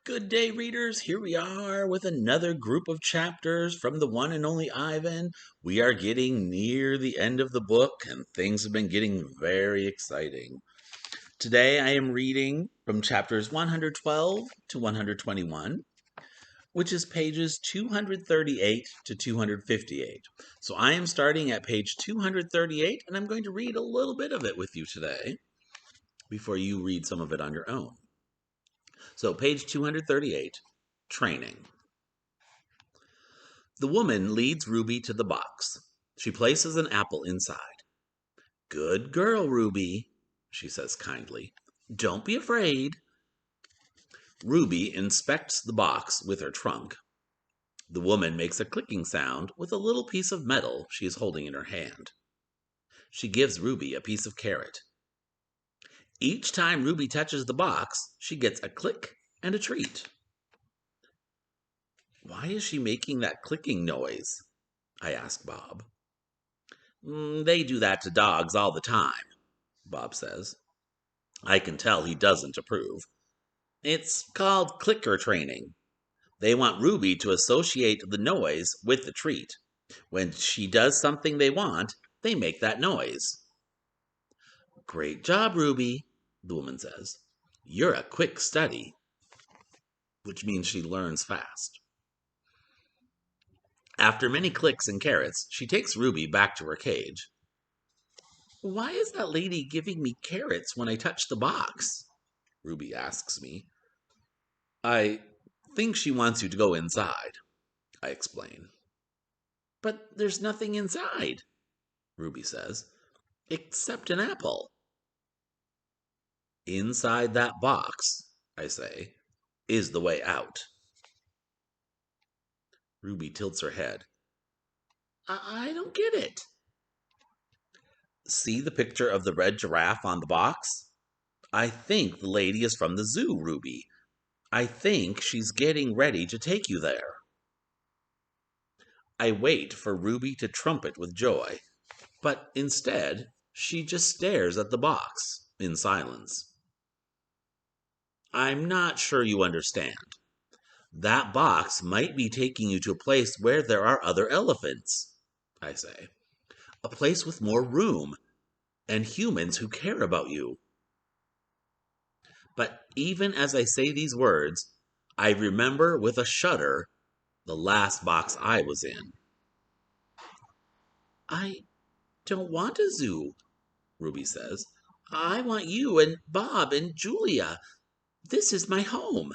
Good day, readers. Here we are with another group of chapters from the one and only Ivan. We are getting near the end of the book, and things have been getting very exciting. Today I am reading from chapters 112 to 121, which is pages 238 to 258. So I am starting at page 238, and I'm going to read a little bit of it with you today before you read some of it on your own. So, page 238, Training. The woman leads Ruby to the box. She places an apple inside. Good girl, Ruby, she says kindly. Don't be afraid. Ruby inspects the box with her trunk. The woman makes a clicking sound with a little piece of metal she is holding in her hand. She gives Ruby a piece of carrot. Each time Ruby touches the box, she gets a click and a treat. Why is she making that clicking noise? I ask Bob. They do that to dogs all the time, Bob says. I can tell he doesn't approve. It's called clicker training. They want Ruby to associate the noise with the treat. When she does something they want, they make that noise. Great job, Ruby, the woman says. You're a quick study, which means she learns fast. After many clicks and carrots, she takes Ruby back to her cage. Why is that lady giving me carrots when I touch the box? Ruby asks me. I think she wants you to go inside, I explain. But there's nothing inside, Ruby says, except an apple. Inside that box, I say, is the way out. Ruby tilts her head. I don't get it. See the picture of the red giraffe on the box? I think the lady is from the zoo, Ruby. I think she's getting ready to take you there. I wait for Ruby to trumpet with joy, but instead, she just stares at the box in silence. I'm not sure you understand. That box might be taking you to a place where there are other elephants, I say. A place with more room and humans who care about you. But even as I say these words, I remember with a shudder the last box I was in. I don't want a zoo, Ruby says. I want you and Bob and Julia. This is my home.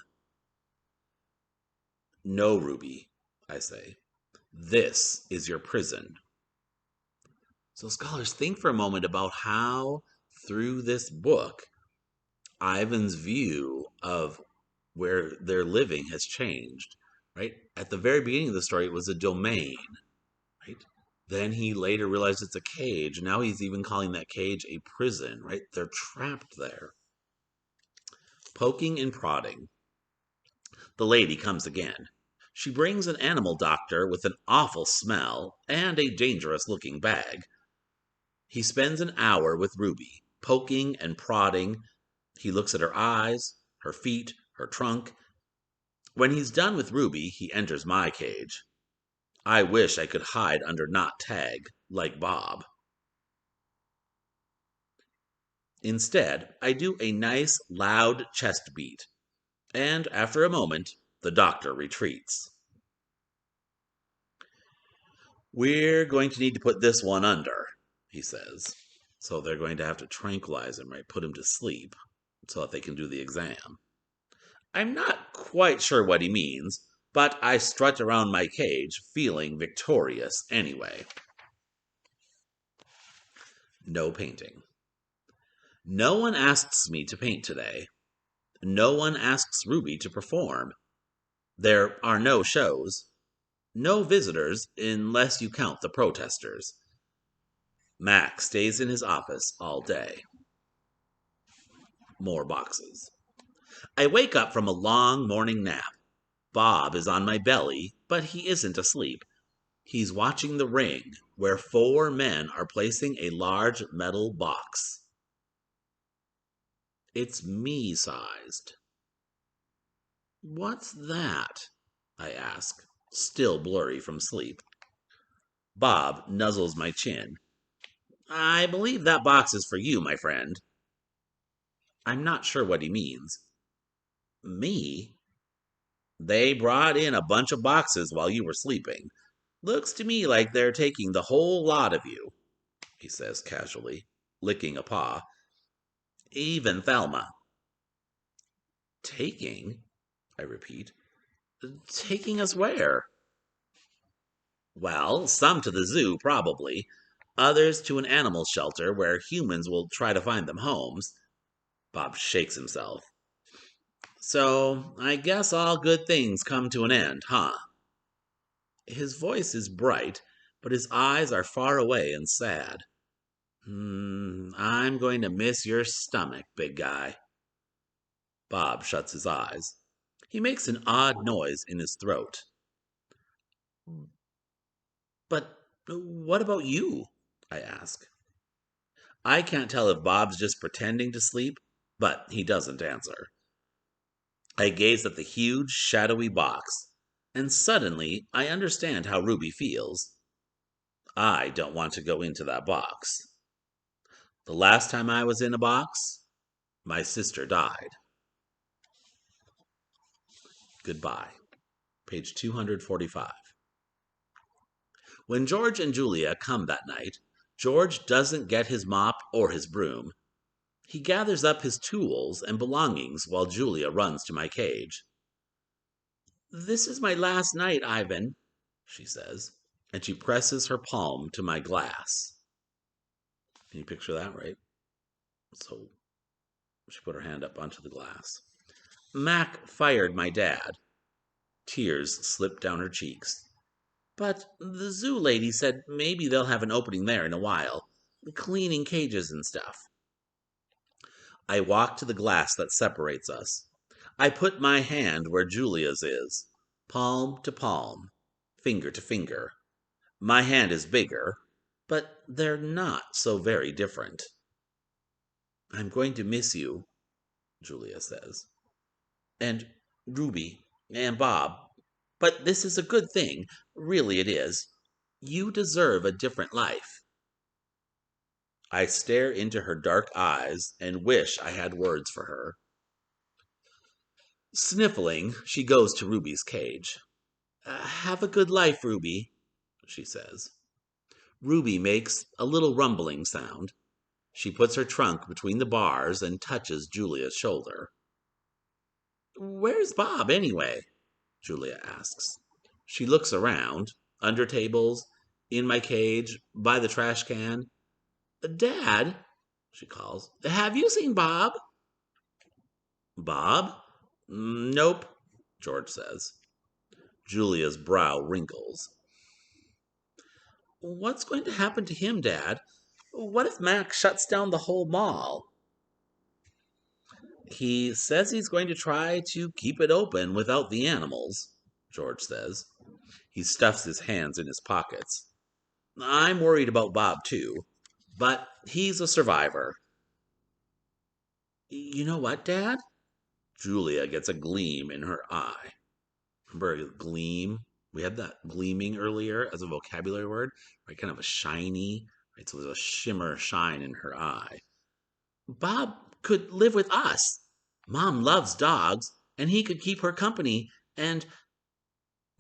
No, Ruby, I say. This is your prison. So scholars, think for a moment about how, through this book, Ivan's view of where they're living has changed, right? At the very beginning of the story, it was a domain, right? Then he later realized it's a cage. Now he's even calling that cage a prison, right? They're trapped there. Poking and prodding. The lady comes again. She brings an animal doctor with an awful smell and a dangerous-looking bag. He spends an hour with Ruby, poking and prodding. He looks at her eyes, her feet, her trunk. When he's done with Ruby, he enters my cage. I wish I could hide under Knot Tag, like Bob. Instead, I do a nice, loud chest beat, and after a moment, the doctor retreats. We're going to need to put this one under, he says. So they're going to have to tranquilize him, right? Put him to sleep so that they can do the exam. I'm not quite sure what he means, but I strut around my cage feeling victorious anyway. No painting. No one asks me to paint today. No one asks Ruby to perform. There are no shows. No visitors, unless you count the protesters. Mac stays in his office all day. More boxes. I wake up from a long morning nap. Bob is on my belly, but he isn't asleep. He's watching the ring, where 4 men are placing a large metal box. It's me-sized. What's that? I ask, still blurry from sleep. Bob nuzzles my chin. I believe that box is for you, my friend. I'm not sure what he means. Me? They brought in a bunch of boxes while you were sleeping. Looks to me like they're taking the whole lot of you, he says casually, licking a paw. Even Thelma. Taking? I repeat. Taking us where? Well, some to the zoo, probably. Others to an animal shelter where humans will try to find them homes. Bob shakes himself. So, I guess all good things come to an end, huh? His voice is bright, but his eyes are far away and sad. I'm going to miss your stomach, big guy. Bob shuts his eyes. He makes an odd noise in his throat. But what about you? I ask. I can't tell if Bob's just pretending to sleep, but he doesn't answer. I gaze at the huge, shadowy box, and suddenly I understand how Ruby feels. I don't want to go into that box. The last time I was in a box, my sister died. Goodbye. Page 245. When George and Julia come that night, George doesn't get his mop or his broom. He gathers up his tools and belongings while Julia runs to my cage. This is my last night, Ivan, she says, and she presses her palm to my glass. Can you picture that, right? So she put her hand up onto the glass. Mac fired my dad. Tears slipped down her cheeks. But the zoo lady said maybe they'll have an opening there in a while, cleaning cages and stuff. I walk to the glass that separates us. I put my hand where Julia's is, palm to palm, finger to finger. My hand is bigger, but they're not so very different. I'm going to miss you, Julia says. And Ruby, and Bob. But this is a good thing. Really, it is. You deserve a different life. I stare into her dark eyes and wish I had words for her. Sniffling, she goes to Ruby's cage. Have a good life, Ruby, she says. Ruby makes a little rumbling sound. She puts her trunk between the bars and touches Julia's shoulder. Where's Bob, anyway? Julia asks. She looks around, under tables, in my cage, by the trash can. Dad, she calls, have you seen Bob? Bob? Nope, George says. Julia's brow wrinkles. What's going to happen to him, Dad? What if Mac shuts down the whole mall? He says he's going to try to keep it open without the animals, George says. He stuffs his hands in his pockets. I'm worried about Bob, too, but he's a survivor. You know what, Dad? Julia gets a gleam in her eye. Remember gleam? We had that gleaming earlier as a vocabulary word, right? Kind of a shiny, right? So there's a shimmer, shine in her eye. Bob could live with us. Mom loves dogs, and he could keep her company. And,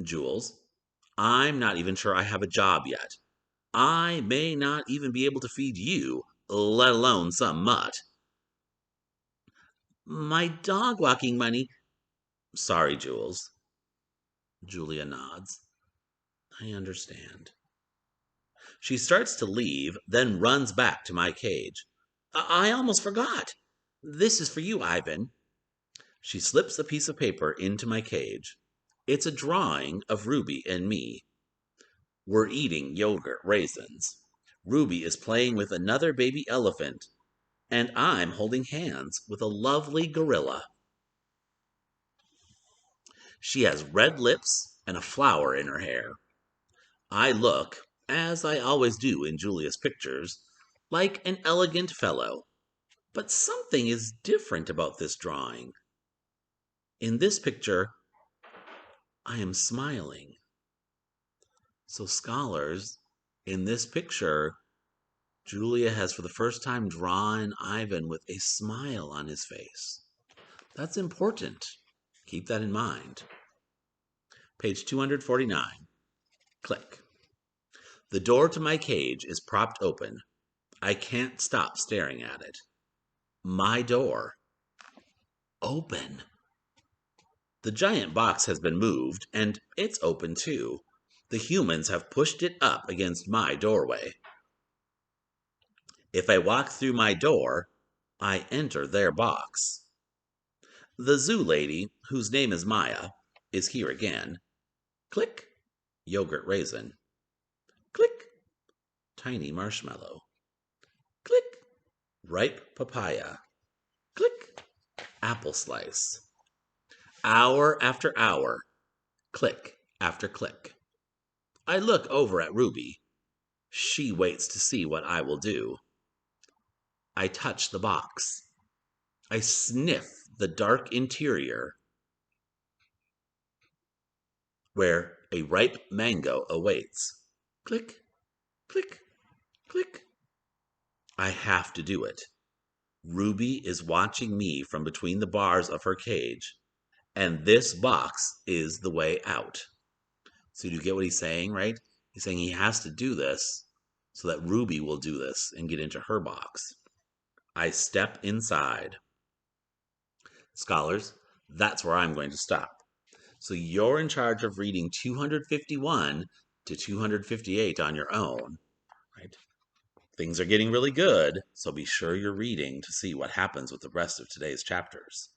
Jules, I'm not even sure I have a job yet. I may not even be able to feed you, let alone some mutt. My dog walking money. Sorry, Jules. Julia nods. I understand. She starts to leave, then runs back to my cage. I almost forgot. This is for you, Ivan. She slips a piece of paper into my cage. It's a drawing of Ruby and me. We're eating yogurt raisins. Ruby is playing with another baby elephant, and I'm holding hands with a lovely gorilla. She has red lips and a flower in her hair. I look, as I always do in Julia's pictures, like an elegant fellow. But something is different about this drawing. In this picture, I am smiling. So scholars, in this picture, Julia has for the first time drawn Ivan with a smile on his face. That's important. Keep that in mind. Page 249. Click. The door to my cage is propped open. I can't stop staring at it. My door. Open. The giant box has been moved, and it's open too. The humans have pushed it up against my doorway. If I walk through my door, I enter their box. The zoo lady, whose name is Maya, is here again. Click, yogurt raisin. Click, tiny marshmallow. Click, ripe papaya. Click, apple slice. Hour after hour, click after click. I look over at Ruby. She waits to see what I will do. I touch the box. I sniff the dark interior where a ripe mango awaits. Click, click, click. I have to do it. Ruby is watching me from between the bars of her cage, and this box is the way out. So do you get what he's saying, right? He's saying he has to do this so that Ruby will do this and get into her box. I step inside. Scholars, that's where I'm going to stop. So you're in charge of reading 251 to 258 on your own, right? Things are getting really good, so be sure you're reading to see what happens with the rest of today's chapters.